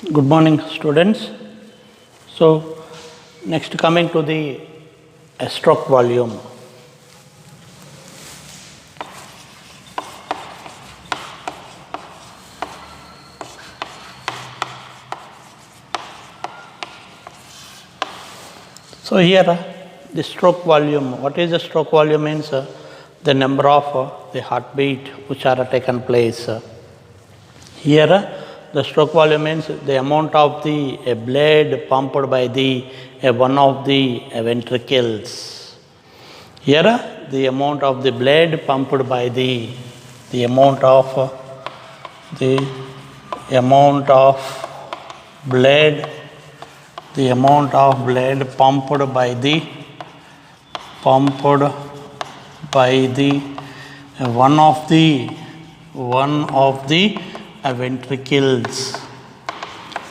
Good morning, students. So, next coming to the stroke volume. So, here the stroke volume. What is the stroke volume? Means the number of the heartbeat which are taken place. Here the stroke volume means the amount of the blood pumped by the one of the ventricles. Here the amount of the blood pumped by the amount of blood pumped by the one of the ventricles.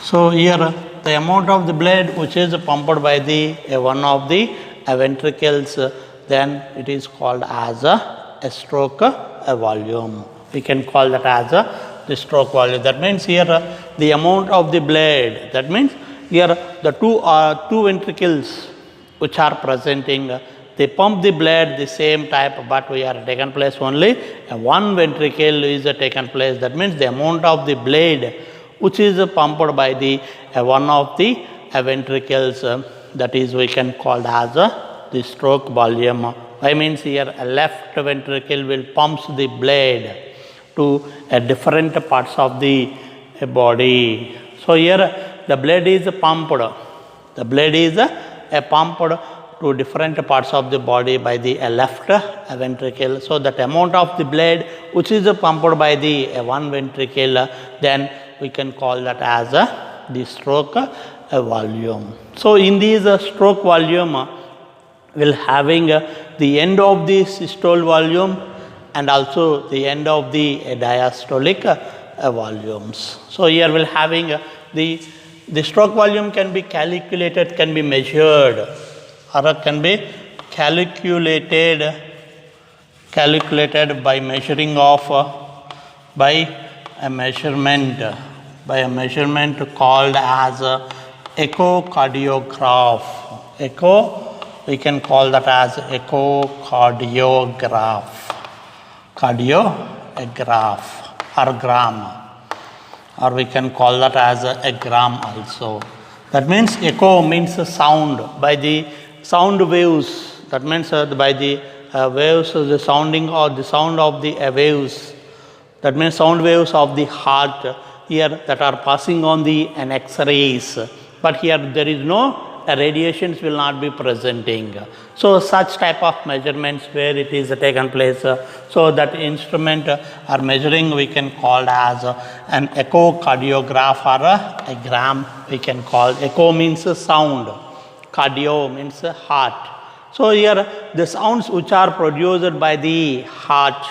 So here the amount of the blood which is pumped by the one of the ventricles, then it is called as a stroke volume. We can call that as the stroke volume. That means here the amount of the blood. That means here the two ventricles which are presenting. They pump the blood the same type, but we are taken place only one ventricle is taken place. That means the amount of the blood which is pumped by the one of the ventricles, that is we can call as the stroke volume. I means here a left ventricle will pumps the blood to different parts of the body. So here the blood is pumped. The blood is pumped to different parts of the body by the left ventricle. So that amount of the blood which is pumped by the one ventricle, then we can call that as the stroke volume. So in this stroke volume, we'll having the end of the systole volume and also the end of the diastolic volumes. So here we'll having the stroke volume can be calculated, can be measured, or can be calculated by measuring of by a measurement called as echocardiograph. We can call that as echocardiograph, or gram, or we can call that as a gram also. That means echo means sound, by the sound waves. That means by the waves, the sounding or the sound of the waves. That means sound waves of the heart here that are passing on the X-rays. But here there is no radiations will not be presenting. So such type of measurements where it is taken place. So that instrument or measuring we can call as an echocardiograph or a gram. We can call echo means sound. Cardio means heart. So here the sounds which are produced by the heart,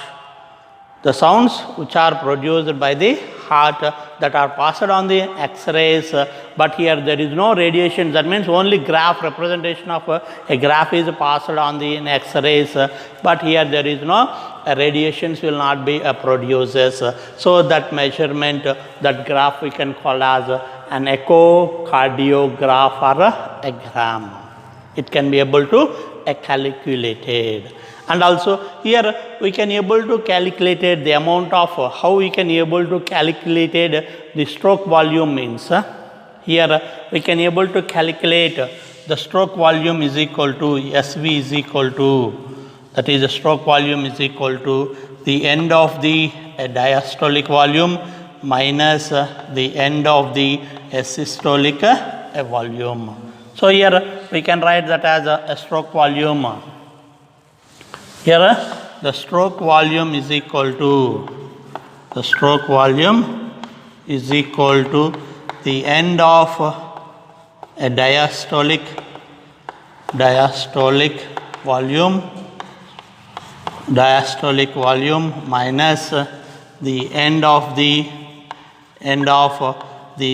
that are passed on the X-rays, but here there is no radiation. That means only graph representation of a graph is passed on the X-rays, but here there is no radiations will not be produced. So that measurement, that graph we can call as an echocardiograph or a gram. It can be able to calculated. And also here we can able to calculate the amount of how we can able to calculate the stroke volume means. Here we can able to calculate the stroke volume is equal to SV is equal to, that is the stroke volume is equal to the end of the diastolic volume minus the end of the systolic volume. So here we can write that as a stroke volume. Here the stroke volume is equal to the end of a diastolic volume minus the end of the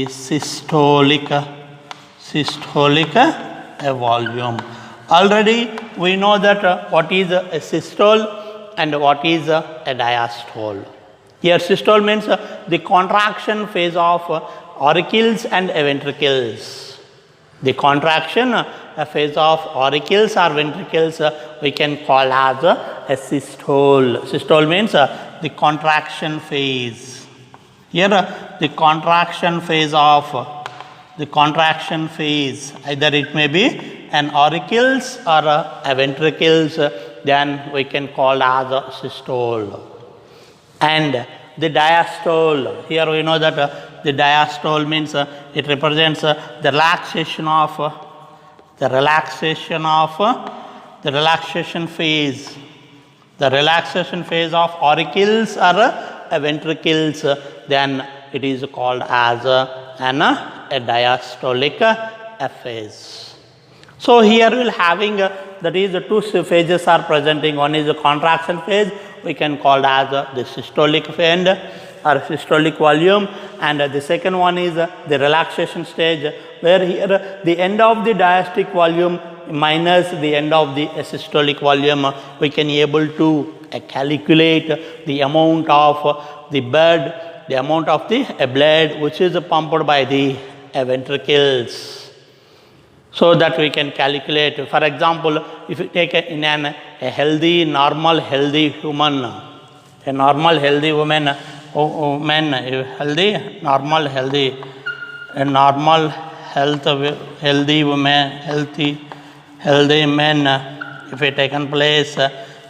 systolic volume. Already we know that what is a systole and what is a diastole. Here systole means the contraction phase of auricles and ventricles. The contraction phase of auricles or ventricles we can call as a systole. Systole means the contraction phase. Here the contraction phase either it may be an auricles or a ventricles, then we can call as a systole. And the diastole, here we know that the diastole means it represents the relaxation phase. The relaxation phase of auricles or ventricles, then it is called as a diastolic phase. So here we will having that is the two phases are presenting. One is the contraction phase, we can call as the systolic end or systolic volume, and the second one is the relaxation stage, where here the end of the diastolic volume minus the end of the systolic volume, we can able to calculate the amount of the blood which is pumped by the ventricles. So that we can calculate. For example, if you take in a healthy, normal, healthy woman, a normal, healthy woman, healthy woman, healthy men, if it taken place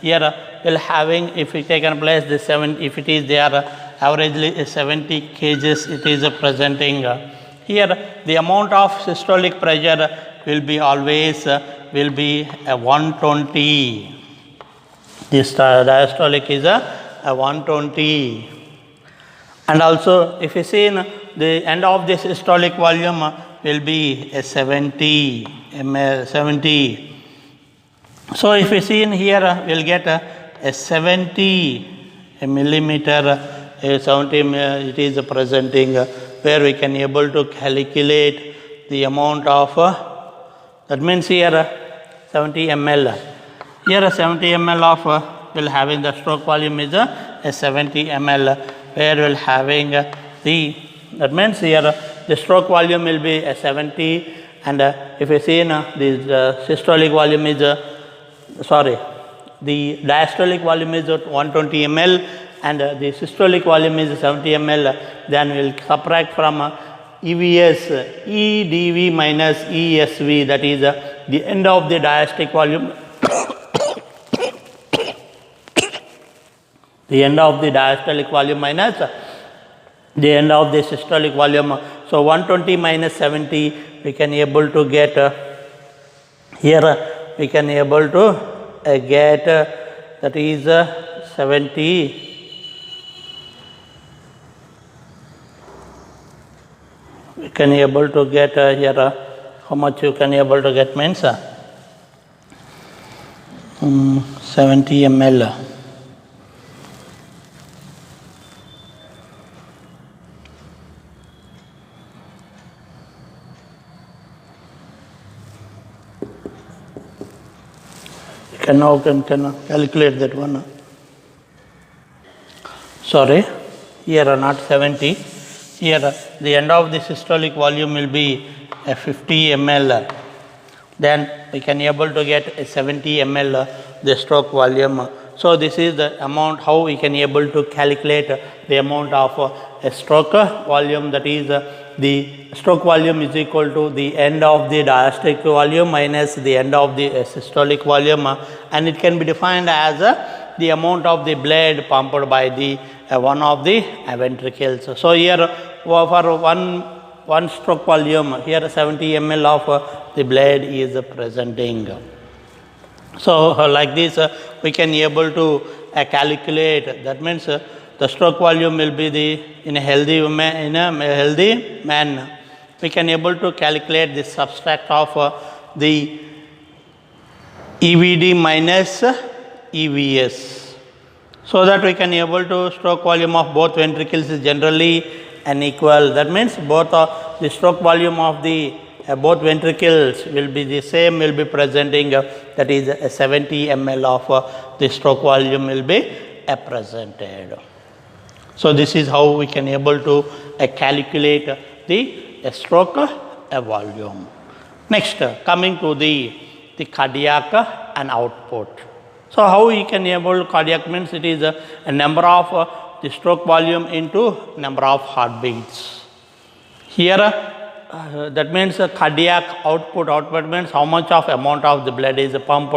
here, will having, if it taken place the 7, if it is there averagely 70 kgs, it is presenting. Here the amount of systolic pressure will be always will be a 120. This diastolic is a 120. And also if you see in the end of this systolic volume will be a 70 ml, 70. So if you see in here we will get a 70 millimeter, a 70 it is presenting, where we can able to calculate the amount of that means here 70 ml. Here 70 ml of will having the stroke volume is a 70 ml, where will having the, that means here the stroke volume will be a 70, and if you see the systolic volume is the diastolic volume is 120 ml and the systolic volume is 70 ml, then we will subtract from EVS, EDV minus ESV, that is the end of the diastolic volume, the end of the diastolic volume minus the end of the systolic volume. So 120 minus 70, we can able to get here we can able to get that is 70. We can able to get here how much you can able to get means 70 ml. Can now can calculate that one. Sorry, here not 70. Here the end of the systolic volume will be a 50 ml. Then we can able to get a 70 ml the stroke volume. So this is the amount how we can able to calculate the amount of a stroke volume, that is the stroke volume is equal to the end of the diastolic volume minus the end of the systolic volume, and it can be defined as the amount of the blood pumped by the one of the ventricles. So here for one stroke volume, here 70 ml of the blood is presenting. So like this we can able to calculate, that means the stroke volume will be the in a healthy woman, in a healthy man, we can able to calculate the subtract of the EVD minus EVS, so that we can able to stroke volume of both ventricles is generally unequal. That means both the stroke volume of the both ventricles will be the same, will be presenting that is 70 ml of the stroke volume will be presented. So this is how we can able to calculate the stroke volume. Next, coming to the cardiac and output. So how we can able cardiac means it is a number of the stroke volume into number of heartbeats. Here that means cardiac output. Output means how much of amount of the blood is pumped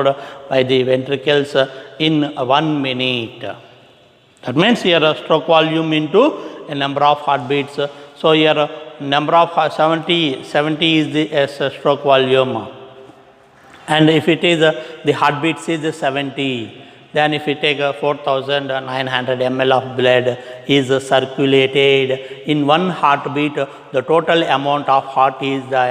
by the ventricles in 1 minute. That means here stroke volume into a number of heartbeats. So here number of 70 is the stroke volume. And if it is the heartbeats is 70, then if we take 4,900 ml of blood is circulated in one heartbeat, the total amount of the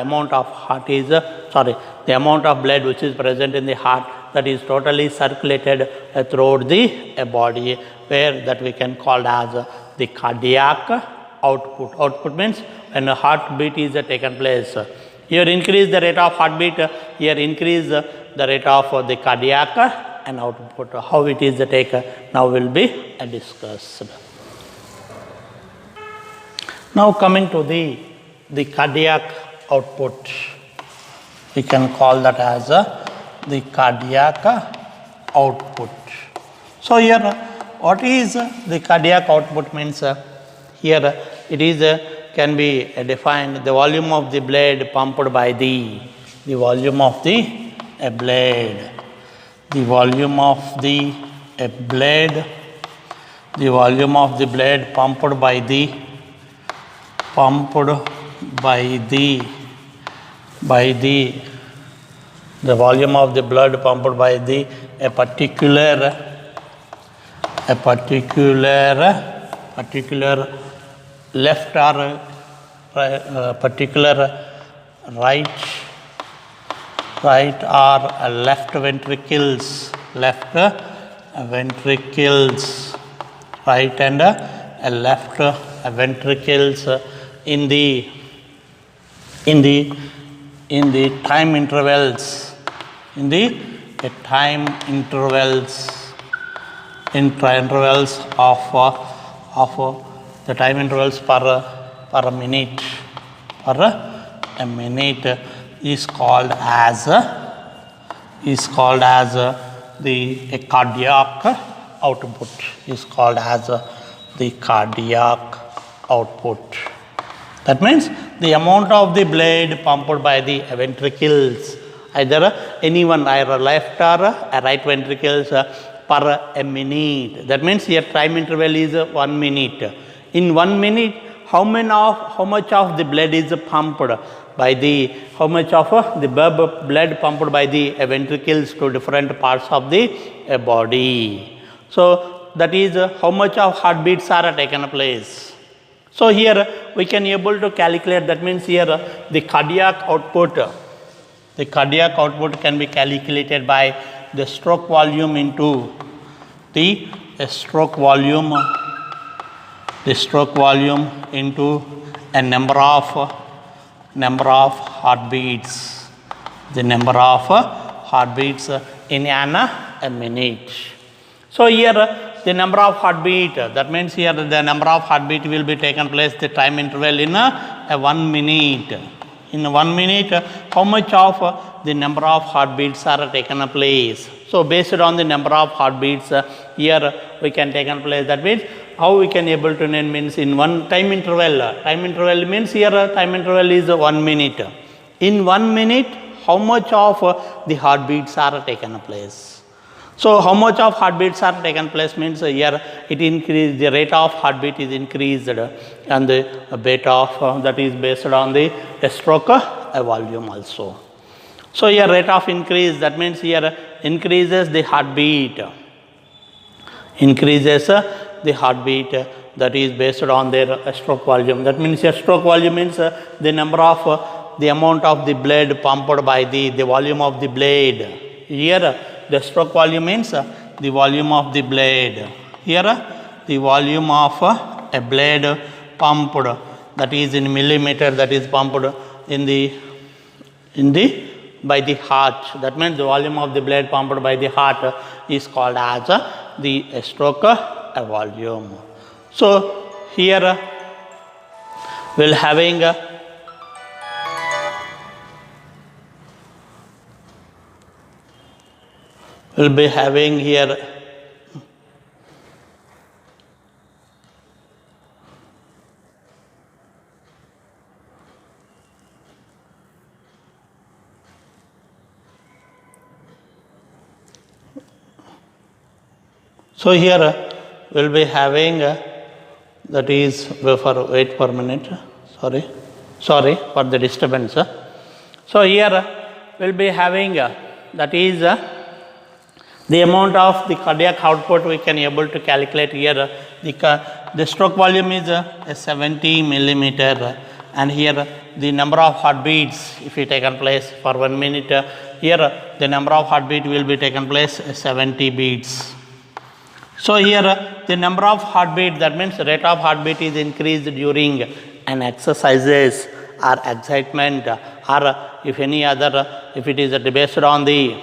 amount of blood which is present in the heart, that is totally circulated throughout the body, where that we can call as the cardiac output. Output means when a heartbeat is taken place. Here increase the rate of heartbeat, here increase the rate of the cardiac and output. How it is taken now will be discussed. Now coming to the cardiac output, we can call that as the cardiac output. So here what is the cardiac output means? Here it is can be defined the volume of the blood pumped by the volume of the blood. The volume of the blood, the volume of the blood pumped by the volume of the blood pumped by the a particular left or particular right or left ventricles, right and left ventricles in the time intervals, of the time intervals per minute, a minute is called as the cardiac output. Is called as the cardiac output. That means the amount of the blood pumped by the ventricles, either anyone, either left or right ventricles per a minute. That means here time interval is 1 minute. In 1 minute, how much of the blood is pumped by the blood pumped by the ventricles to different parts of the body. So that is how much of heartbeats are taken place. So here we can able to calculate. That means here the cardiac output can be calculated by the stroke volume into the stroke volume into a number of heartbeats, the number of heartbeats in a minute. So here the number of heartbeat, that means here the number of heartbeat will be taken place, the time interval in a 1 minute. In 1 minute, how much of the number of heartbeats are taken place. So based on the number of heartbeats, here we can take place. That means how we can able to name means in one time interval. Time interval means here time interval is 1 minute. In 1 minute, how much of the heartbeats are taken place. So how much of heartbeats are taken place means here it increase, the rate of heartbeat is increased and the rate of that is based on the stroke volume also. So here rate of increase, that means here increases the heartbeat, that is based on their stroke volume. That means your stroke volume means the number of the amount of the blood pumped by the volume of the blood. Here the stroke volume means the volume of the blood. Here the volume of a blood pumped, that is in millimeter, that is pumped by the heart. That means the volume of the blood pumped by the heart is called as the stroke volume. So here will having will be having here so here we'll be having that is for wait for a minute, sorry for the disturbance. So here we'll be having that is the amount of the cardiac output we can able to calculate here. The stroke volume is 70 millimeter, and here the number of heartbeats if it taken place for 1 minute, here the number of heartbeat will be taken place 70 beats. So here the number of heartbeat, that means rate of heartbeat is increased during an exercises or excitement, or if any other, if it is based on the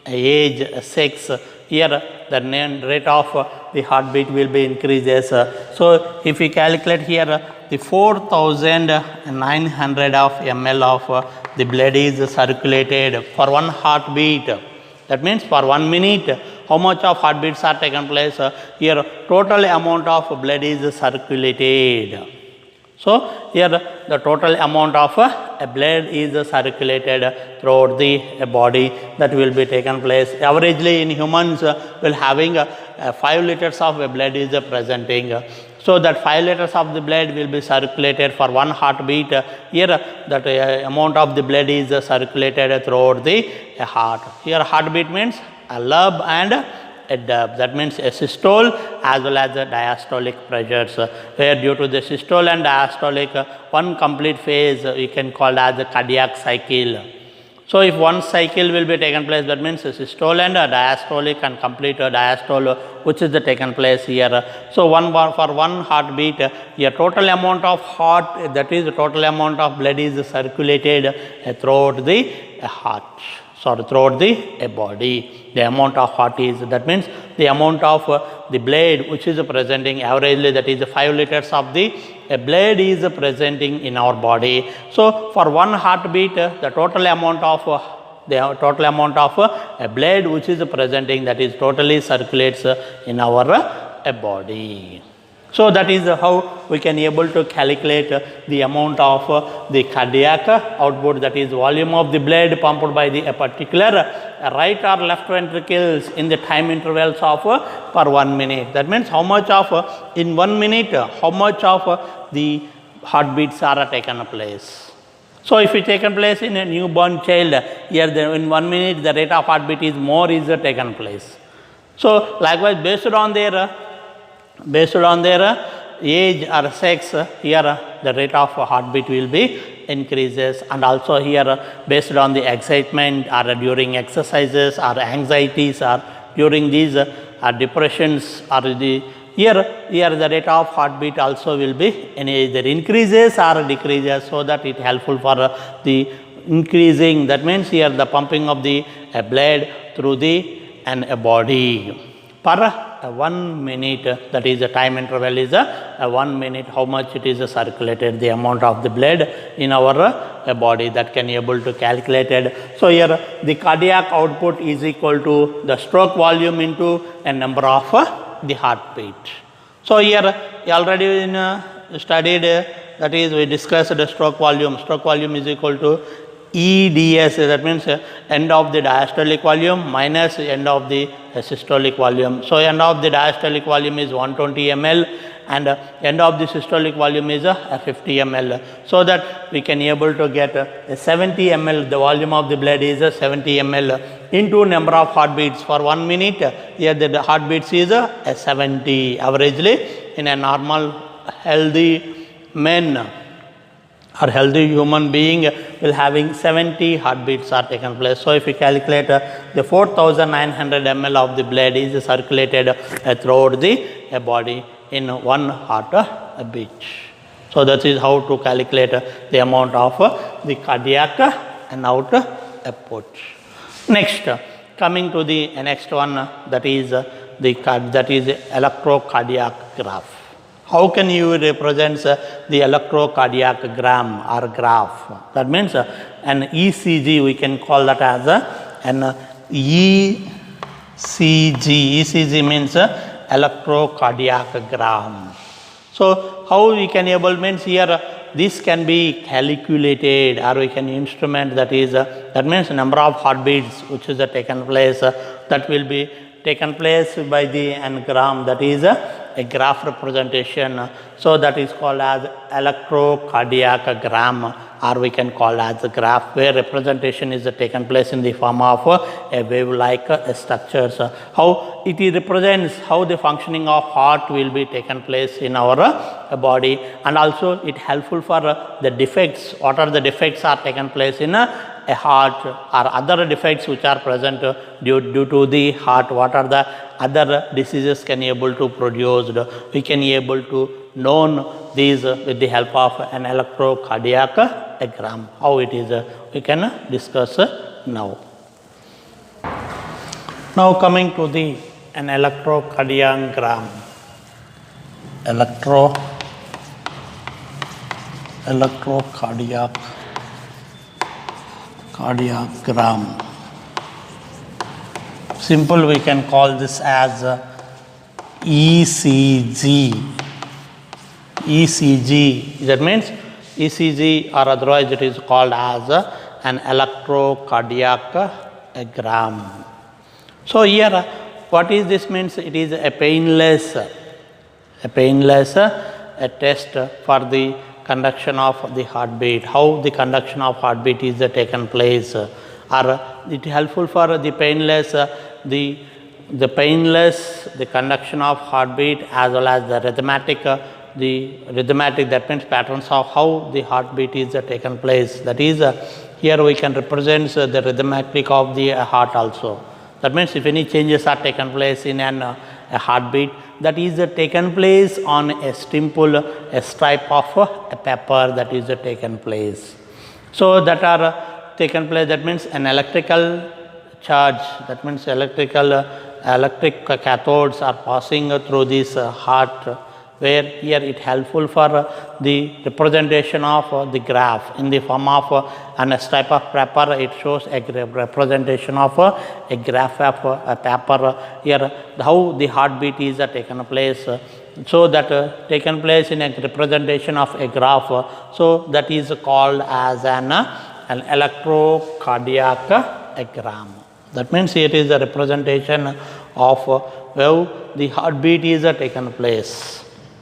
age, sex, here the rate of the heartbeat will be increases. So if we calculate here the 4,900 of ml of the blood is circulated for one heartbeat. That means for 1 minute, how much of heartbeats are taken place? Here total amount of blood is circulated. So here the total amount of blood is circulated throughout the body, that will be taken place. Averagely in humans will having 5 liters of blood is presenting. So that 5 liters of the blood will be circulated for one heartbeat. Here that amount of the blood is circulated throughout the heart. Here heartbeat means a lub and a dub, that means a systole as well as a diastolic pressures, where due to the systole and diastolic one complete phase we can call as the cardiac cycle. So if one cycle will be taken place, that means a systole and a diastolic and complete diastole which is the taken place here. So for one heartbeat, a total amount of heart, that is the total amount of blood is circulated throughout the heart. Throughout the body, the amount of heart is, that means the amount of the blood which is presenting averagely, that is 5 liters of the blood is presenting in our body. So for one heartbeat, the total amount of blood which is presenting, that is totally circulates in our body. So that is how we can able to calculate the amount of the cardiac output, that is volume of the blood pumped by the particular right or left ventricles in the time intervals of per 1 minute. That means how much of in 1 minute, how much of the heartbeats are taken place. So if it taken place in a newborn child, here in 1 minute the rate of heartbeat is more is taken place. So likewise based on their age or sex, here the rate of heartbeat will be increases, and also here based on the excitement or during exercises or anxieties or during these depressions or the here the rate of heartbeat also will be either increases or decreases, so that it helpful for the increasing, that means here the pumping of the blood through the body per 1 minute, that is the time interval is 1 minute, how much it is circulated, the amount of the blood in our body, that can able to calculated. So here the cardiac output is equal to the stroke volume into a number of the heartbeat. So here already studied, that is we discussed the stroke volume. Stroke volume is equal to EDS, that means end of the diastolic volume minus end of the systolic volume. So end of the diastolic volume is 120 ml and end of the systolic volume is 50 ml. So that we can able to get 70 ml, the volume of the blood is 70 ml into number of heartbeats for 1 minute. Here the heartbeats is 70 averagely in a normal healthy man or healthy human being will having 70 heartbeats are taken place. So if we calculate the 4,900 ml of the blood is circulated throughout the body in one heartbeat. So that is how to calculate the amount of the cardiac and output. Next, coming to the next one, that is electrocardiograph. How can you represent the electrocardiogram or graph? That means an ECG, we can call that as an ECG. ECG means electrocardiogram. So how we can able means here this can be calculated, or we can instrument, that is that means number of heartbeats which is taken place, that will be taken place by the anagram, that is a graph representation. So that is called as electrocardiogram, or we can call as a graph, where representation is taken place in the form of a wave-like structures. How it represents how the functioning of heart will be taken place in our body, and also it helpful for the defects. What are the defects are taken place in a heart, or other defects which are present due to the heart? What are the other diseases can be able to produce? We can be able to know these with the help of an electrocardiogram. How it is we can discuss now. Now coming to the an electrocardiogram. Electrocardiogram. Simple, we can call this as ECG. ECG, that means ECG, or otherwise it is called as an electrocardiogram. So here what is this means? It is a painless test for the conduction of the heartbeat. How the conduction of heartbeat is taken place, or it helpful for the painless the conduction of heartbeat, as well as the rhythmatic, that means patterns of how the heartbeat is taken place. That is here we can represent the rhythmatic of the heart also. That means if any changes are taken place in a heartbeat, that is taken place on a simple stripe of a paper, that is taken place. So that are taken place, that means an electrical charge, that means electric cathodes are passing through this heart, where here it helpful for the representation of the graph in the form of a stripe of paper. It shows a representation of a graph of a paper. Here how the heartbeat is taken place, so that taken place in a representation of a graph, so that is called as an electrocardiogram. That means it is a representation of how the heartbeat is taken place.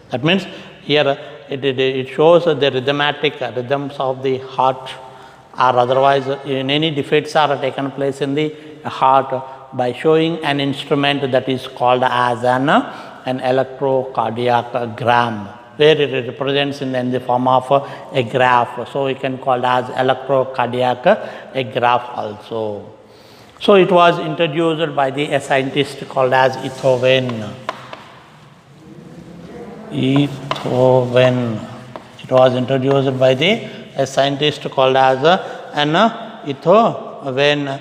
That means here it shows the rhythms of the heart, or otherwise in any defects are taken place in the heart, by showing an instrument that is called as an electrocardiogram, where it represents in the form of a graph. So we can call as electrocardiogram also. So it was introduced by a scientist called as It was introduced by a scientist called as an Ithoven,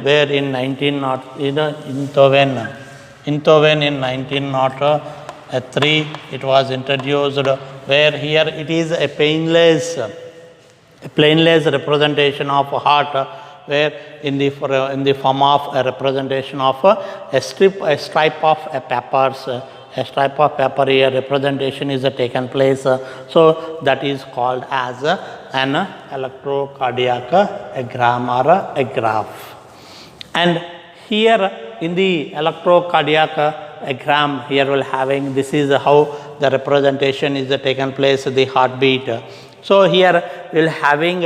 where in 1903 it was introduced, where here it is a painless representation of heart, where in the form of a representation of a stripe of a papers. A stripe of paper here representation is taken place, so that is called as an electrocardiogram or a graph. And here in the electrocardiogram, here we'll having, this is how the representation is taken place, the heartbeat. So here we'll having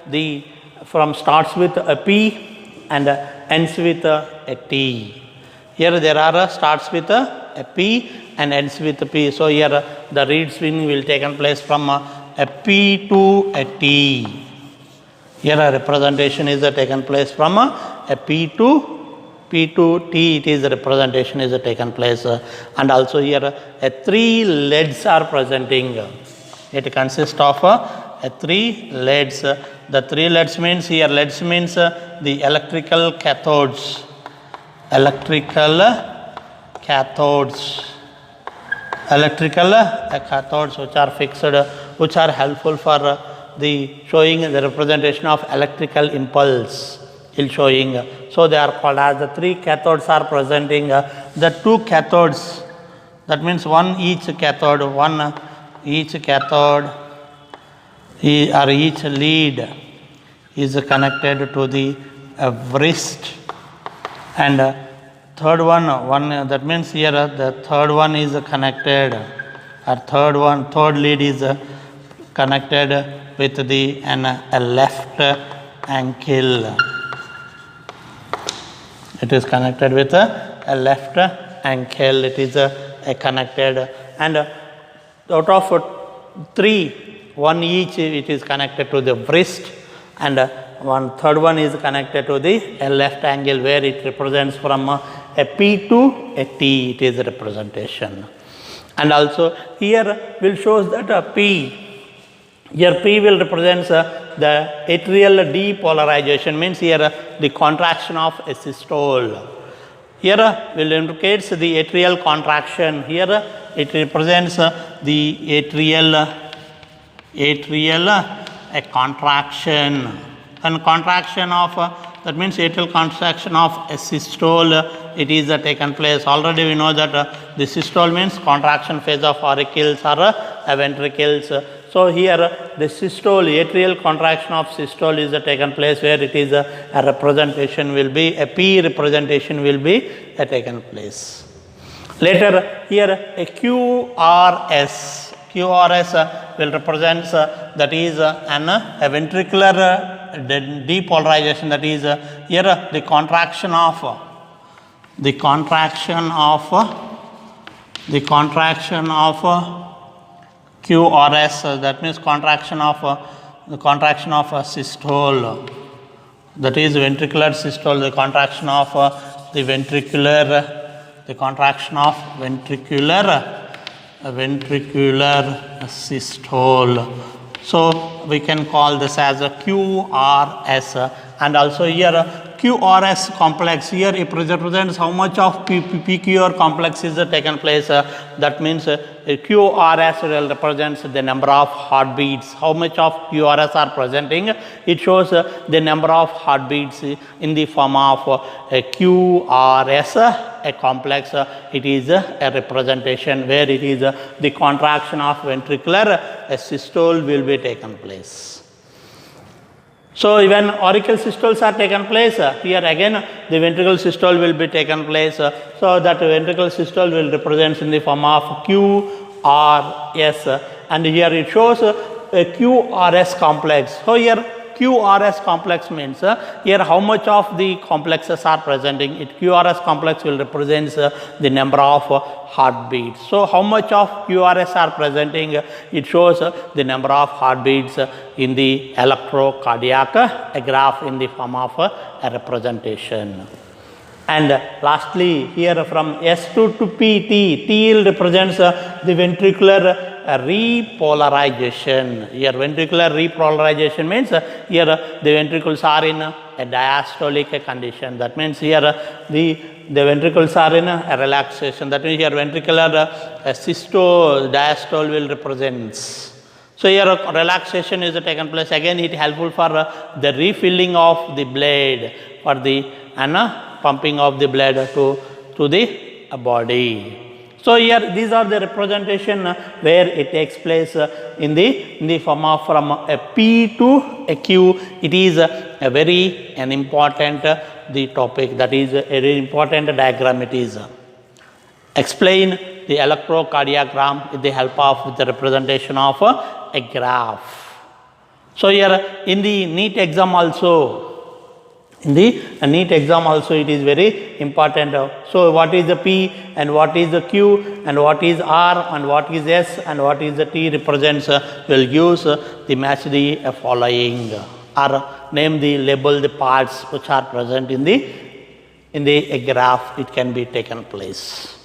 the from starts with a P and ends with a T. Here there are starts with a P and ends with a P. So here the reed swing will taken place from a P to a T. Here a representation is taken place from a P to T. It is the representation is taken place, and also here three leads are presenting. It consists of three leads. The three leads means here leads means the electrical cathodes. electrical cathodes which are fixed, which are helpful for the showing the representation of electrical impulse in showing. So they are called as the three cathodes are presenting the two cathodes, that means one each cathode or each lead is connected to the wrist, and third one that means here the third one is connected, or third lead is connected with the a left ankle. It is connected with a left ankle. It is connected, and out of three, one each it is connected to the wrist, and one third one is connected to the left angle, where it represents from a P to a T. It is a representation, and also here will shows that P. Here P will represent the atrial depolarization, means here the contraction of a systole. Here will indicates the atrial contraction. Here it represents the atrial a contraction, and contraction of that means atrial contraction of a systole. It is taken place. Already we know that the systole means contraction phase of auricles or ventricles. So here the systole, atrial contraction of systole is taken place, where it is a representation will be, a P representation will be taken place. Later here a QRS will represent that is a ventricular depolarization, that is here the contraction of QRS, that means contraction of a systole, that is ventricular systole, the contraction of ventricular systole. So we can call this as a QRS, and also here QRS complex, here it represents how much of PQR complex is taken place. That means QRS will represents the number of heartbeats. How much of QRS are presenting? It shows the number of heartbeats in the form of a QRS, a complex. It is a representation where it is the contraction of ventricular systole will be taken place. So when auricle systoles are taken place, here again the ventricular systole will be taken place. So that ventricular systole will represent in the form of QRS, and here it shows a QRS complex. So here QRS complex means here how much of the complexes are presenting. It QRS complex will represent the number of heartbeats. So how much of QRS are presenting? It shows the number of heartbeats in the electrocardiograph graph in the form of a representation. And lastly here from S2 to PT, T represents the ventricular repolarization. Here ventricular repolarization means here the ventricles are in a diastolic condition. That means here the ventricles are in a relaxation. That means here ventricular systole, diastole will represent. So here relaxation is taken place. Again it helpful for the refilling of the blood, for the pumping of the blood to the body. So here these are the representation where it takes place in the form of from a P to a Q. It is a very important the topic, that is a very important diagram. It is explain the electrocardiogram with the help of the representation of a graph. So here in the NEET exam also, it is very important. So what is the P and what is the Q and what is R and what is S and what is the T represents will use the match the following, or name the label the parts which are present in the graph. It can be taken place.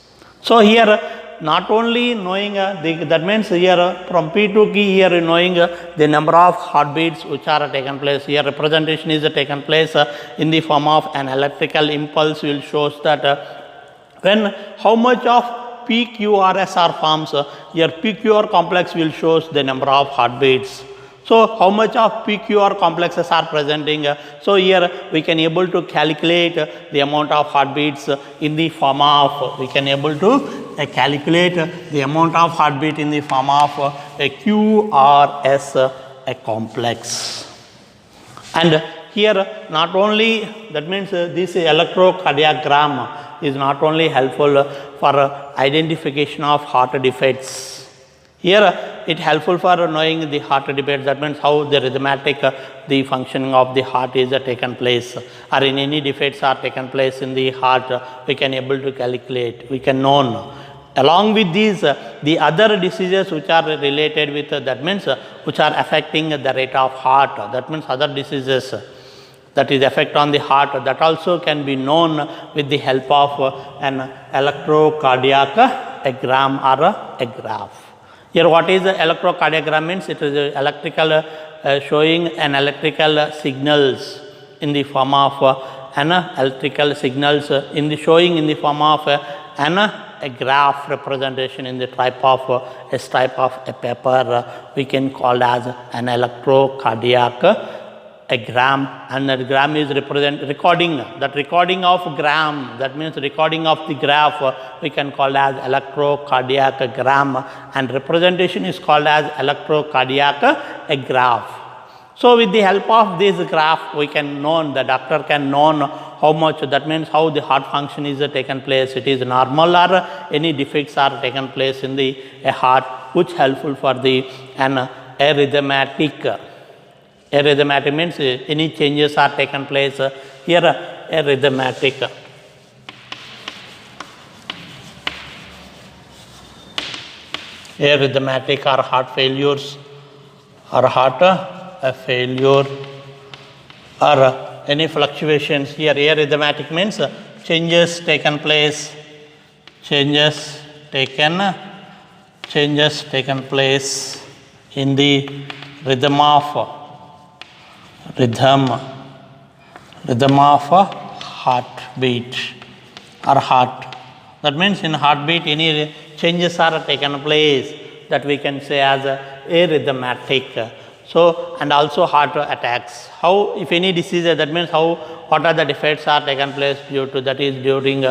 So here not only knowing that means here from P to Q, here knowing the number of heartbeats which are taken place. Here representation is taken place in the form of an electrical impulse will shows that when how much of PQRS are forms. Your PQR complex will show the number of heartbeats. So how much of PQR complexes are presenting? So here we can able to calculate the amount of heartbeats in the form of, we can able to calculate the amount of heartbeat in the form of a QRS a complex. And here not only, that means this electrocardiogram is not only helpful for identification of heart defects. Here it helpful for knowing the heart defects, that means how the rhythmatic the functioning of the heart is taken place, or in any defects are taken place in the heart, we can able to calculate, we can know. Along with these, the other diseases which are related with, that means which are affecting the rate of heart, that means other diseases that is effect on the heart, that also can be known with the help of an electrocardiogram or a graph. Here what is the electrocardiogram means? It is electrical showing an electrical signals in the form of an electrical signals in the showing in the form of a graph representation in the type of a type of a paper, we can call as an electrocardiogram, and that gram is recording, that recording of gram, that means recording of the graph, we can call as electrocardiogram, and representation is called as electrocardiogram. So with the help of this graph, we can know, the doctor can know how much, that means how the heart function is taken place, it is normal or any defects are taken place in the heart, which helpful for the arrhythmatic. Arrhythmatic means any changes are taken place. Here arrhythmatic. Arrhythmatic or heart failures, or heart failure, or any fluctuations. Here arrhythmatic means changes taken place, changes taken place in the rhythm of heartbeat or heart. That means in heartbeat any changes are taken place, that we can say as arrhythmatic. So and also heart attacks. How, if any disease, that means how, what are the defects are taken place due to, that is during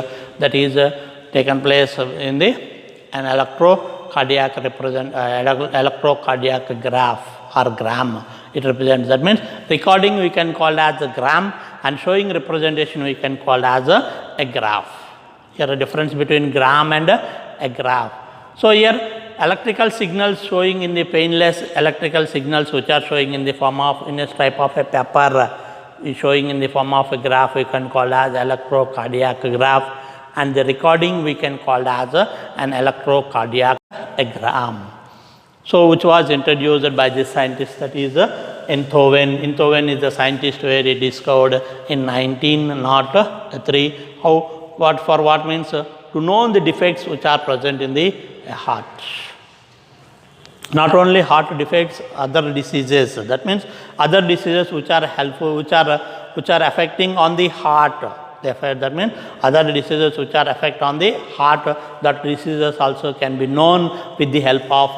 taken place in the an electrocardiograph or gram. It represents, that means recording we can call as a gram, and showing representation we can call as a graph. Here a difference between gram and a graph. So here electrical signals showing in the painless electrical signals which are showing in the form of, in a type of a paper, is showing in the form of a graph, we can call as electrocardiogram, and the recording we can call as an electrocardiogram. So which was introduced by this scientist, that is Enthoven. Enthoven is the scientist where he discovered in 1903 how, what for what means to know the defects which are present in the heart. Not only heart defects, other diseases, that means other diseases which are helpful, which are affecting on the heart. That means other diseases which are affect on the heart, that diseases also can be known with the help of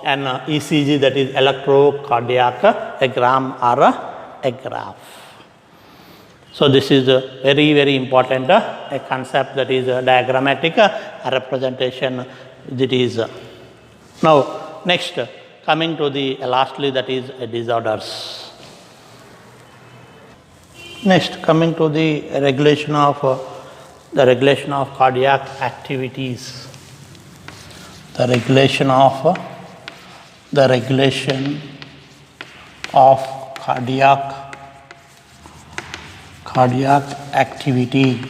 an ECG, that is electrocardiogram or a graph. So this is a very, very important a concept, that is diagrammatic representation. That is now next coming to the lastly, that is disorders. Next, coming to the regulation of cardiac activities. The regulation of cardiac activity.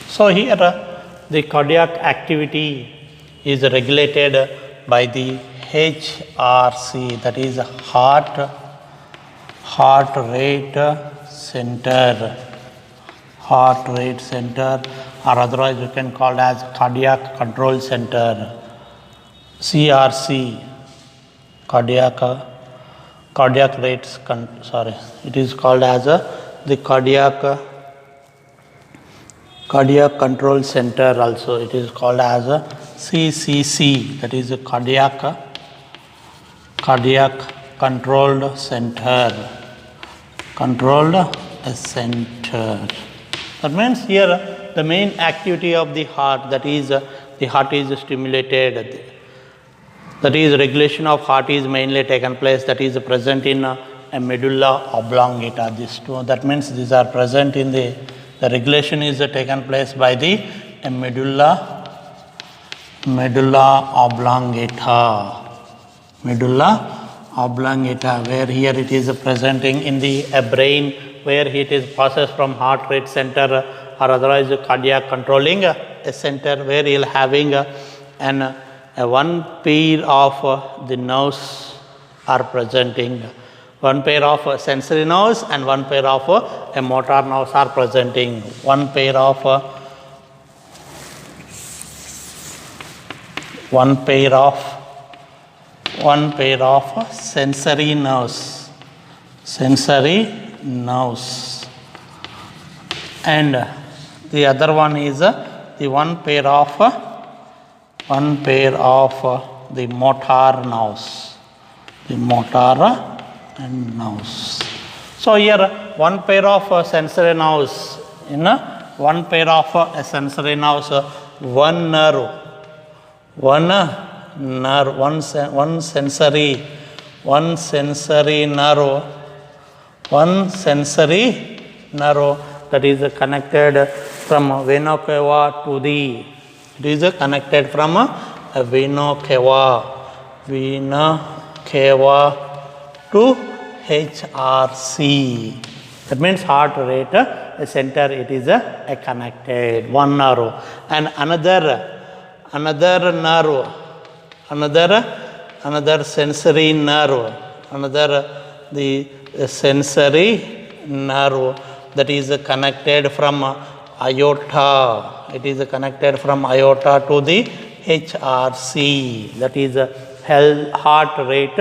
So here the cardiac activity is regulated by the HRC, that is heart rate center, or otherwise we can call as cardiac control center. CRC, cardiac rates, it is called as the cardiac cardiac control center also. It is called as a CCC, that is a cardiac controlled center. That means here the main activity of the heart, that is the heart is stimulated. That is regulation of heart is mainly taken place, that is present in a medulla oblongata. These two, that means these are present in the regulation is taken place by the medulla oblongata, where here it is presenting in the brain, where it is processed from heart rate center or otherwise cardiac controlling center, where you will having one pair of the nerves are presenting. One pair of sensory nerves and one pair of motor nerves are presenting. One pair of sensory nerves, and the other one is the one pair of the motor nerves, So here one pair of sensory nerves, one pair of sensory nerves, one sensory nerve that is connected from vena cava to the, it is connected from vena cava to HRC. That means heart rate center, it is connected, one nerve. And another sensory nerve, the sensory nerve that is connected from aorta. It is connected from aorta to the HRC, that is heart rate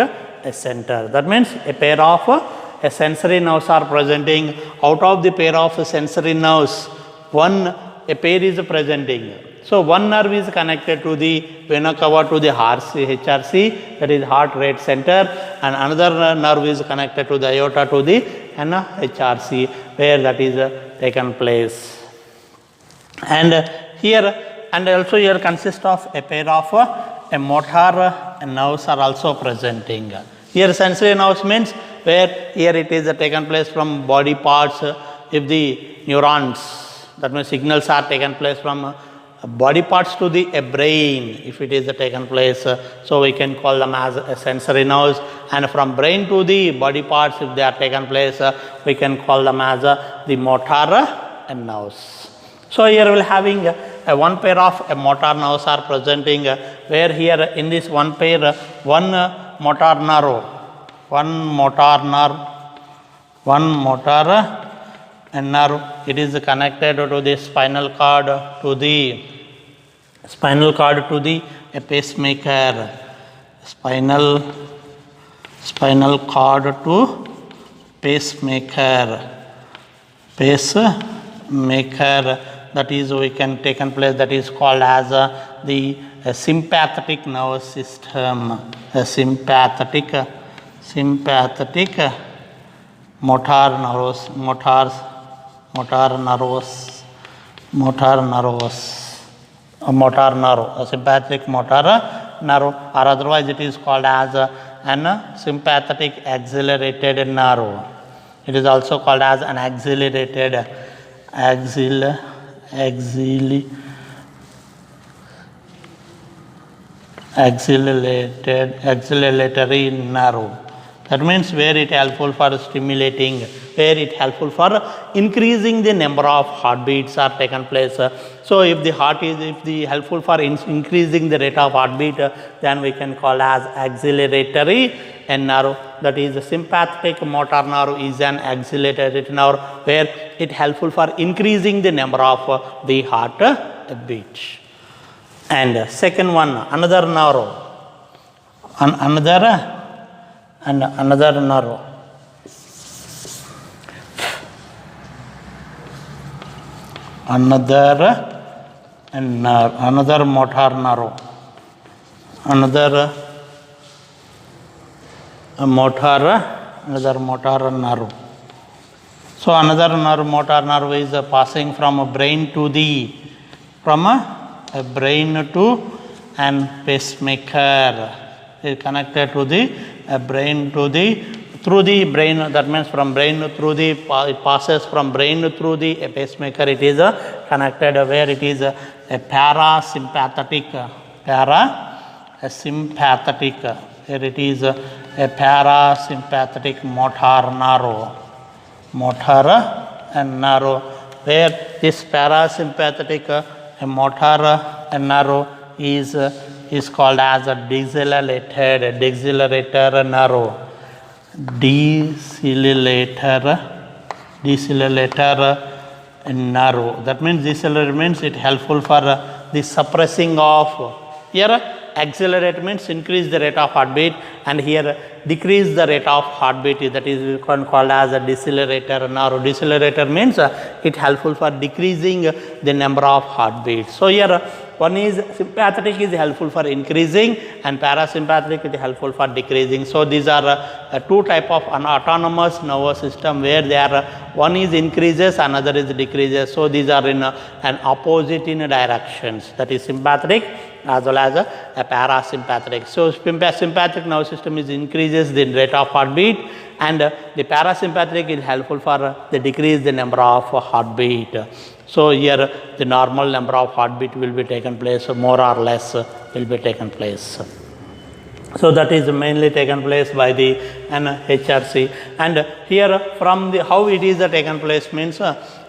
center. That means a pair of sensory nerves are presenting. Out of the pair of sensory nerves, a pair is presenting. So one nerve is connected to the vena cava to the HRC, that is heart rate center, and another nerve is connected to the aorta to the HRC, where that is taken place. And here, and also here consists of a pair of a motor nerves are also presenting. Here sensory nerves means where here it is taken place from body parts. If the neurons, that means signals are taken place from body parts to the brain, if it is taken place, so we can call them as sensory nerves. And from brain to the body parts, if they are taken place, we can call them as the motor nerves. So here we will having one pair of motor nerves are presenting, where here in this one pair, one motor nerve, it is connected to the spinal cord to the pacemaker, spinal cord to pacemaker, that is we can taken place, that is called as the sympathetic nervous system, sympathetic motor nerves, sympathetic motor nerve, or otherwise it is called as an sympathetic accelerated nerve. It is also called as an accelerated acceleratory nerve. That means where it helpful for stimulating, where it helpful for increasing the number of heartbeats are taken place. So if the heart is, if the helpful for increasing the rate of heartbeat, then we can call as acceleratory nerve. That is the sympathetic motor nerve is an accelerated nerve, where it helpful for increasing the number of the heart beat. And second one, another nerve, another nerve. another and another motor nerve, another motor nerve. So another motor nerve is passing from a brain to the a brain to an pacemaker. Is connected to the brain to the through the brain. That means from brain through the it passes from brain through the pacemaker. It is connected where it is a parasympathetic. Here it is a parasympathetic motor nerve, where this parasympathetic motor nerve is called as a decelerator nerve. Decelerator nerve. That means decelerate means it helpful for the suppressing of. Here accelerate means increase the rate of heartbeat, and here decrease the rate of heartbeat. That is called as a decelerator nerve. Decelerator means it helpful for decreasing the number of heartbeats. So here one is sympathetic is helpful for increasing, and parasympathetic is helpful for decreasing. So these are two type of an autonomous nervous system where they are one is increases, another is decreases. So these are in an opposite in directions. That is sympathetic as well as a parasympathetic. So sympathetic nervous system is increases the rate of heartbeat, and the parasympathetic is helpful for the decrease the number of heartbeat. So here the normal number of heartbeat will be taken place, more or less will be taken place. So that is mainly taken place by the HRC. And here from the how it is taken place means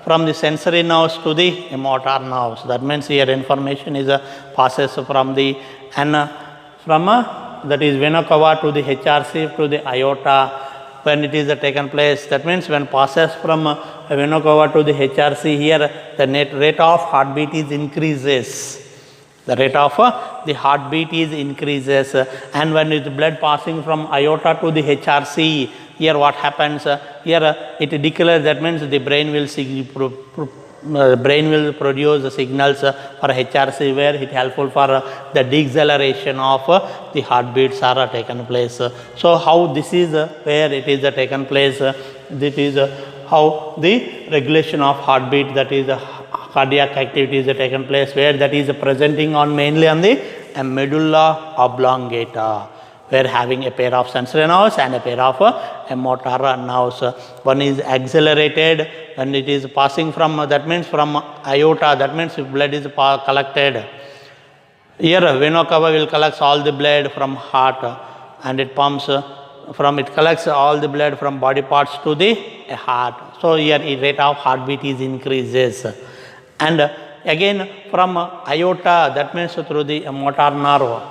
from the sensory nerves to the motor nerves. That means here information is passes from the that is vena cava to the HRC to the aorta. When it is taken place, that means when passes from vena cava to the HRC, here the net rate of heartbeat is increases. The rate of the heartbeat is increases, and when it blood passing from aorta to the HRC, here what happens? Here it declares, that means the brain will produce the signals for HRC, where it helpful for the deceleration of the heartbeats are taken place. So how this is where it is taken place? This is how the regulation of heartbeat, that is cardiac activity is taken place, where that is presenting on mainly on the medulla oblongata, where having a pair of sensory nerves and a pair of motor nerves. One is accelerated when it is passing from, that means from aorta, that means if blood is collected. Here vena cava will collect all the blood from heart, and it pumps from, it collects all the blood from body parts to the heart. So here the rate of heartbeat is increases. And again from aorta, that means through the motor nerve.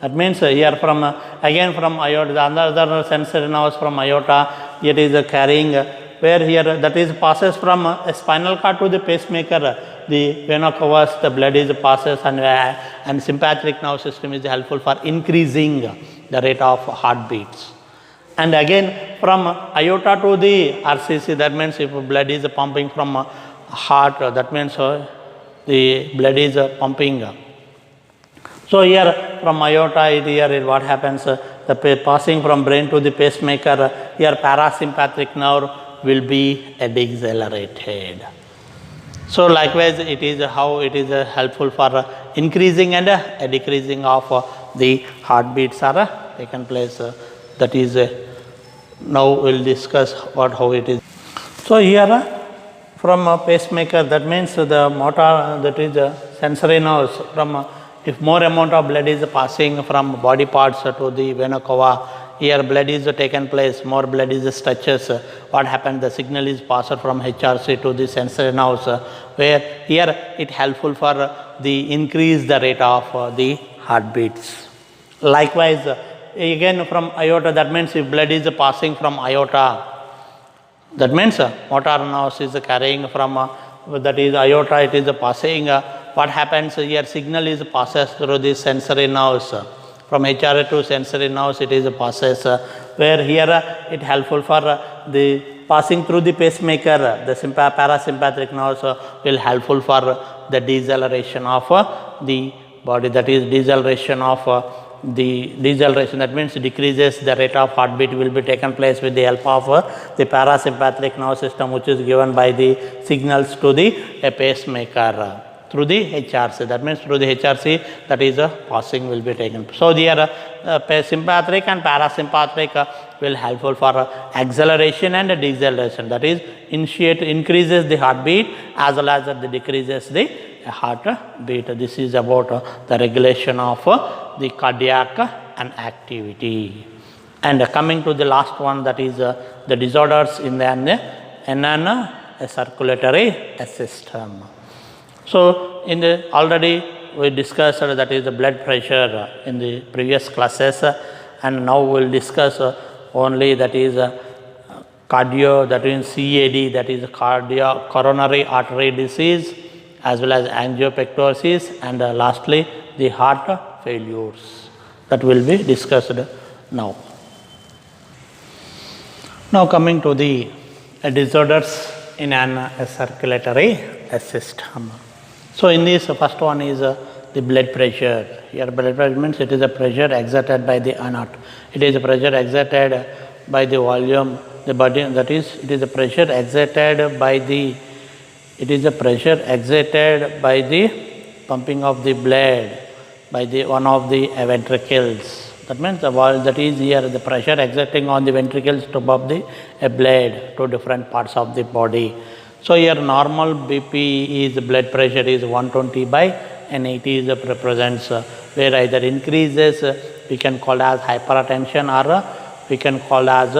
That means here from again from aorta, the other sensory nerves from aorta, it is carrying, where here that is passes from a spinal cord to the pacemaker. The vena cava, the blood is passes, and sympathetic nerve system is helpful for increasing the rate of heartbeats. And again from aorta to the RCC, that means if blood is pumping from heart, that means the blood is pumping. So here from aorta, here what happens? The passing from brain to the pacemaker, here parasympathetic nerve will be decelerated. So likewise, it is how it is helpful for increasing and decreasing of the heartbeats are taken place. That is now we'll discuss how it is. So here from a pacemaker, that means the motor, that is sensory nerves, from if more amount of blood is passing from body parts to the vena cava, here blood is taken place, more blood is stretches. What happens? The signal is passed from HRC to the sensory nerves, where here it helpful for the increase the rate of the heartbeats. Likewise, again from aorta, that means if blood is passing from aorta, that means motor nerves is carrying from that is aorta, it is passing. What happens here? Signal is passes through the sensory nerves. From HRA to sensory nerves, it is passes, where here it helpful for the passing through the pacemaker, the parasympathetic nerves will helpful for the deceleration of the body, that is deceleration of the deceleration, that means decreases the rate of heartbeat will be taken place with the help of the parasympathetic nerve system, which is given by the signals to the pacemaker through the HRC. That means through the HRC, that is passing will be taken. So here sympathetic and parasympathetic will helpful for acceleration and deceleration, that is increases the heartbeat as well as decreases the heartbeat. This is about the regulation of the cardiac and activity. And coming to the last one, that is the disorders in the circulatory system. So in the already we discussed that is the blood pressure in the previous classes, and now we will discuss only that is cardio, that is CAD, that is coronary artery disease, as well as angiopectosis, and lastly the heart failures, that will be discussed now. Now coming to the disorders in an circulatory system. So in this first one is the blood pressure. Here blood pressure means it is a pressure exerted by the heart. It is a pressure exerted by the volume, the body, that is it is a pressure exerted by the pumping of the blood by the one of the ventricles. That means that is here the pressure exerting on the ventricles to pump the blood to different parts of the body. So here normal BP is blood pressure is 120/80 represents where either increases we can call as hypertension, or we can call as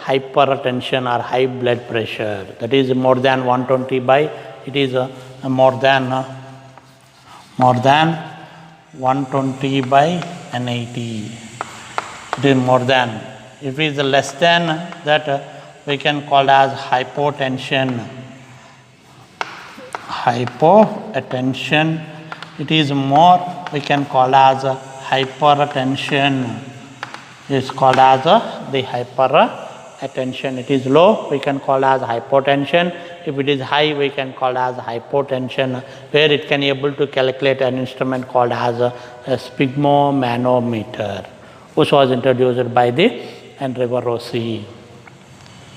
hypertension or high blood pressure. That is more than 120 by, it is more than 120/80. It is more than. If it is less than that, we can call as hypotension. Hypotension. It is more, we can call as hypertension. It is called as the hypertension. It is low, we can call as hypotension. If it is high, we can call as hypotension, where it can able to calculate an instrument called as a sphygmomanometer, which was introduced by the Enrico Rossi.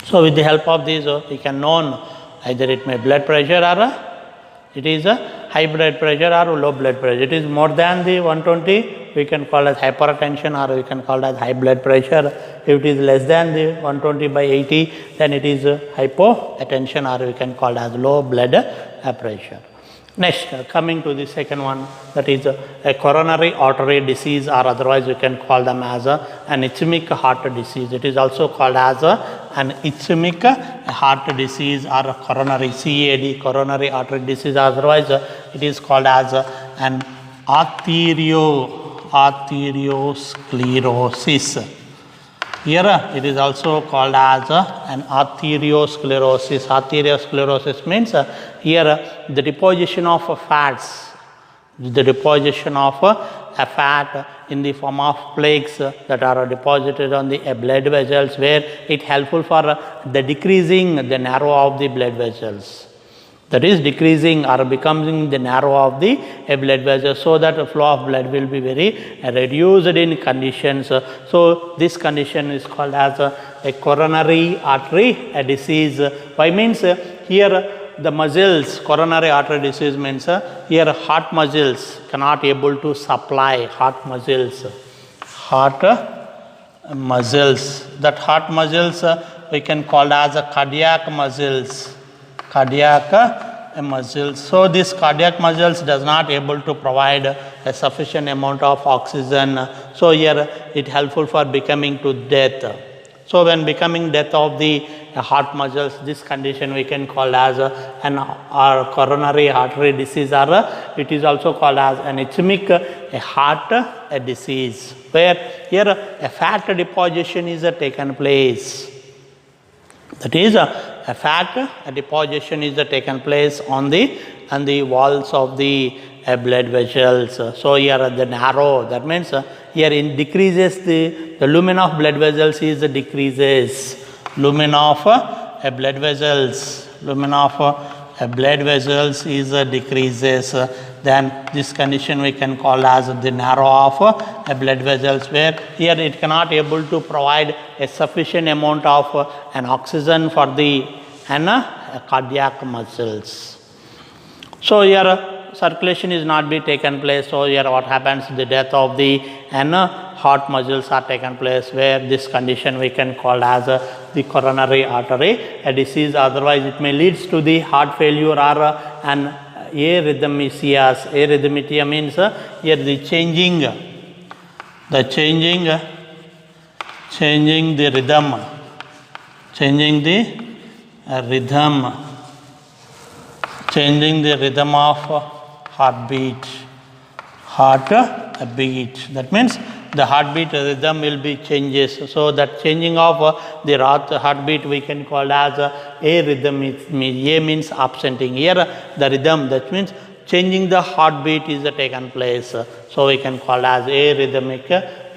So with the help of this, we can know either it may blood pressure or it is a high blood pressure or low blood pressure. It is more than the 120, we can call as hypertension, or we can call as high blood pressure. If it is less than the 120/80, then it is hypotension, or we can call as low blood pressure. Next, coming to the second one, that is a coronary artery disease, or otherwise we can call them as an ischemic heart disease. It is also called as an ischemic heart disease, or coronary CAD, coronary artery disease. Otherwise, it is called as an arteriosclerosis. Here it is also called as an arteriosclerosis. Arteriosclerosis means here the deposition of fats, the deposition of a fat in the form of plaques that are deposited on the blood vessels, where it helpful for the decreasing the narrow of the blood vessels. That is decreasing or becoming the narrow of the blood vessels, so that the flow of blood will be very reduced in conditions. So this condition is called as a coronary artery disease. Why means here the muscles, coronary artery disease means here heart muscles cannot able to supply heart muscles. That heart muscles we can call as cardiac muscles. So this cardiac muscles does not able to provide a sufficient amount of oxygen. So here it helpful for becoming to death. So when becoming death of the heart muscles, this condition we can call as an coronary artery disease, or it is also called as an ischemic heart disease, where here a fat deposition is taken place. That is a fat deposition is taken place on the walls of the blood vessels. So here the narrow, that means here it decreases the lumen of blood vessels is decreases. Lumen of a blood vessels, lumen of a blood vessels is decreases, then this condition we can call as the narrow of a blood vessels, where here it cannot able to provide a sufficient amount of an oxygen for the cardiac muscles. So here circulation is not be taken place. So here what happens, the death of the heart muscles are taken place, where this condition we can call as the coronary artery a disease. Otherwise it may leads to the heart failure or an arrhythmia. Arrhythmia means here the changing the rhythm, changing the rhythm of heartbeat. That means the heartbeat rhythm will be changes. So that changing of the heartbeat we can call as arrhythmia. A means absenting. Here the rhythm, that means changing the heartbeat is taken place. So we can call as arrhythmias.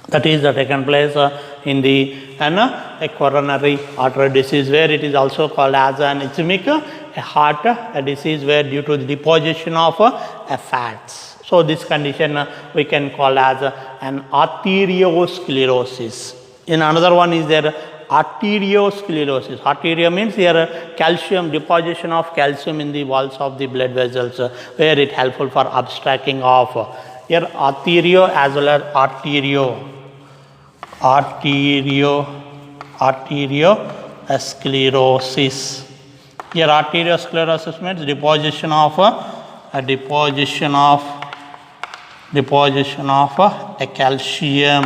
That is taken place in the a coronary artery disease, where it is also called as an ischemic heart disease, where due to the deposition of fats. So this condition we can call as an arteriosclerosis. In another one is there arteriosclerosis. Arteria means here calcium, deposition of calcium in the walls of the blood vessels, where it helpful for abstracting of here arterio as well as arteriosclerosis. Here arteriosclerosis means deposition of a calcium.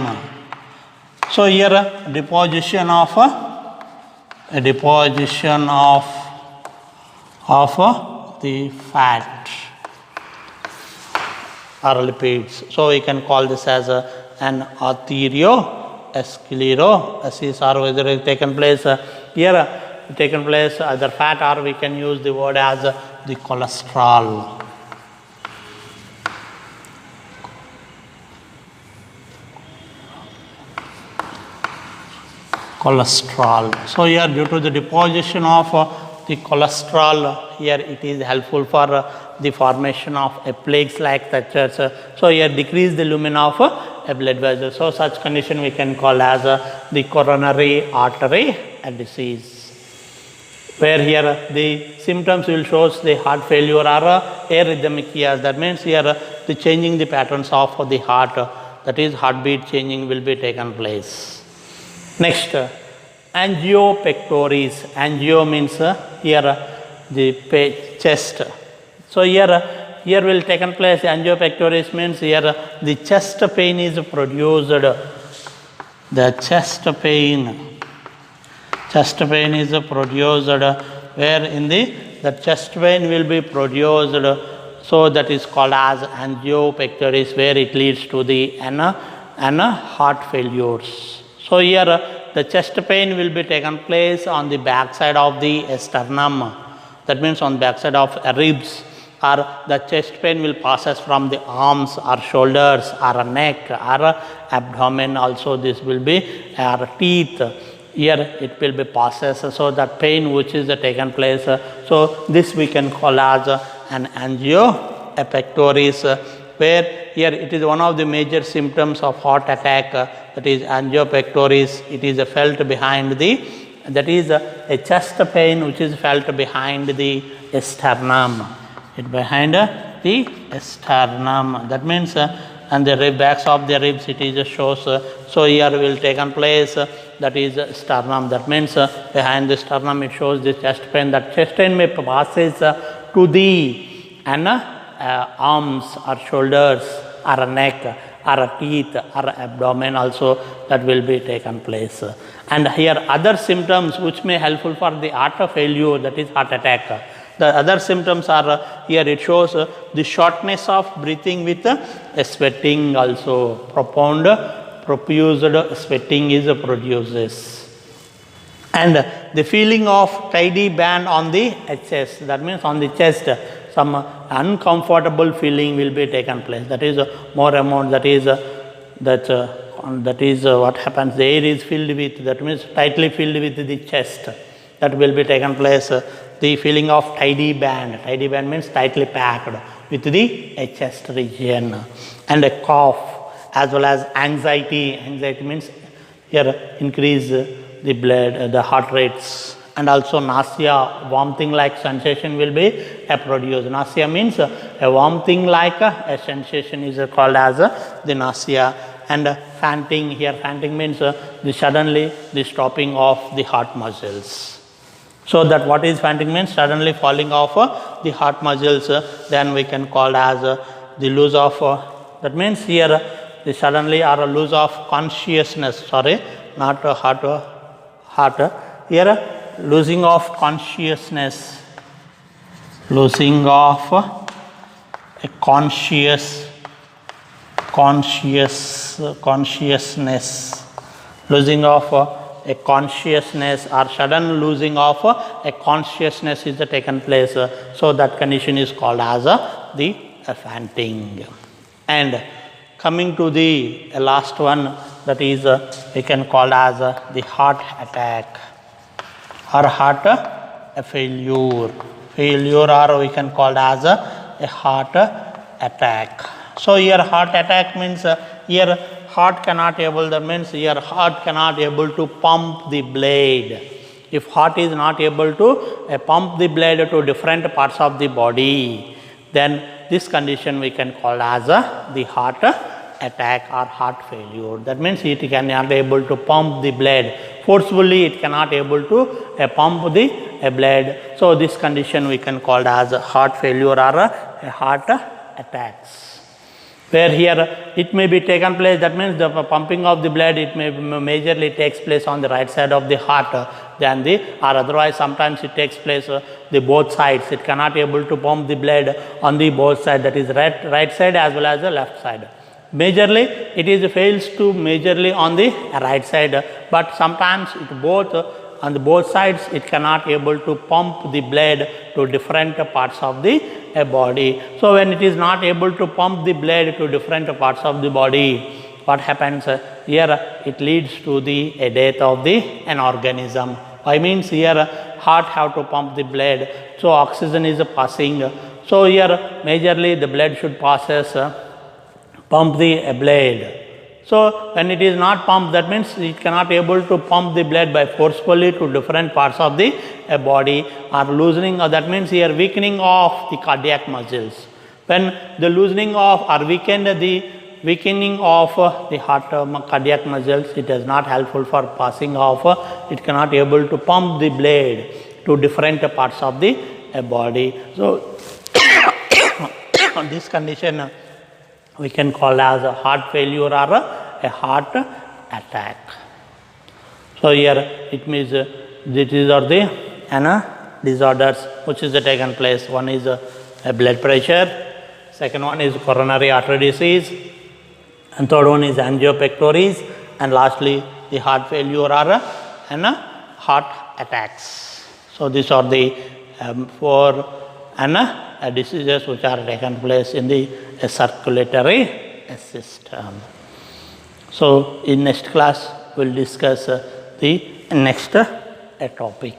So here deposition of the fat or lipids. So we can call this as an arteriosclerosis, or whether it taken place here taken place either fat, or we can use the word as the cholesterol. So here due to the deposition of the cholesterol, here it is helpful for the formation of plaques like structures. So here decrease the lumen of a blood vessel. So such condition we can call as the coronary artery disease, where here the symptoms will show the heart failure or arrhythmias. That means here the changing the patterns of the heart, that is heartbeat changing will be taken place. Next, angiopectoris. Angio means here the chest. So here will taken place angiopectoris means here the chest pain is produced. The chest pain is produced, where in the chest pain will be produced. So that is called as angiopectoris, where it leads to the heart failures. So here the chest pain will be taken place on the back side of the sternum. That means on back side of ribs, or the chest pain will passes from the arms or shoulders or neck or abdomen. Also this will be teeth. Here it will be passes. So that pain which is taken place. So this we can call as an angiopectoris, where here it is one of the major symptoms of heart attack, that is angiopectoris. It is felt behind that is a chest pain which is felt behind the sternum. Behind the sternum. That means and the backs of the ribs it is shows. So here will taken place, that is sternum. That means behind the sternum it shows the chest pain. That chest pain may passes to the arms or shoulders or neck or teeth or abdomen also, that will be taken place. And here other symptoms which may helpful for the heart failure, that is heart attack. The other symptoms are here it shows the shortness of breathing with sweating also. Profused sweating is produces. And the feeling of tidy band on the chest, that means on the chest, some uncomfortable feeling will be taken place. That is more amount, that is that is what happens, the air is filled with, that means tightly filled with the chest. That will be taken place, the feeling of tidy band. Tidy band means tightly packed with the chest region. And a cough as well as anxiety. Anxiety means here increase the blood, the heart rates. And also nausea, vomiting like sensation will be produced. Nausea means a vomiting like a sensation is called as the nausea. And fainting, here fainting means the suddenly the stopping of the heart muscles. So that what is fainting means suddenly falling off the heart muscles, then we can call as the loss of, that means here the suddenly or a loss of consciousness, sorry, not heart, here losing of consciousness, losing of a consciousness, losing of a consciousness or sudden losing of a consciousness is taken place. So that condition is called as the fainting. And coming to the last one, that is we can call as the heart attack or heart failure. Failure, or we can call as a heart attack. So here heart attack means here heart cannot able, that means your heart cannot able to pump the blood. If heart is not able to pump the blood to different parts of the body, then this condition we can call as the heart attack or heart failure. That means it cannot able to pump the blood forcefully, it cannot able to pump the blood. So this condition we can call as heart failure or a heart attacks. Where here it may be taken place, that means the pumping of the blood, it may majorly takes place on the right side of the heart than the, or otherwise sometimes it takes place the both sides. It cannot able to pump the blood on the both sides, that is right side as well as the left side. Majorly it is fails to majorly on the right side, but sometimes it both on the both sides it cannot able to pump the blood to different parts of the body. So when it is not able to pump the blood to different parts of the body, what happens here? It leads to the death of an organism. I means here heart have to pump the blood, so oxygen is passing. So here majorly the blood should pump the blood. So when it is not pumped, that means it cannot able to pump the blood by forcefully to different parts of the body, or loosening, that means here weakening of the cardiac muscles. When the loosening of or weakening of the heart cardiac muscles, it is not helpful for passing of, it cannot able to pump the blood to different parts of the body. So this condition we can call as a heart failure or a heart attack. So here it means these are the disorders which is taken place. One is blood pressure, second one is coronary artery disease, and third one is angiopectoris, and lastly the heart failure or heart attacks. So these are the four diseases which are taken place in the circulatory system. So in next class we will discuss the next topic.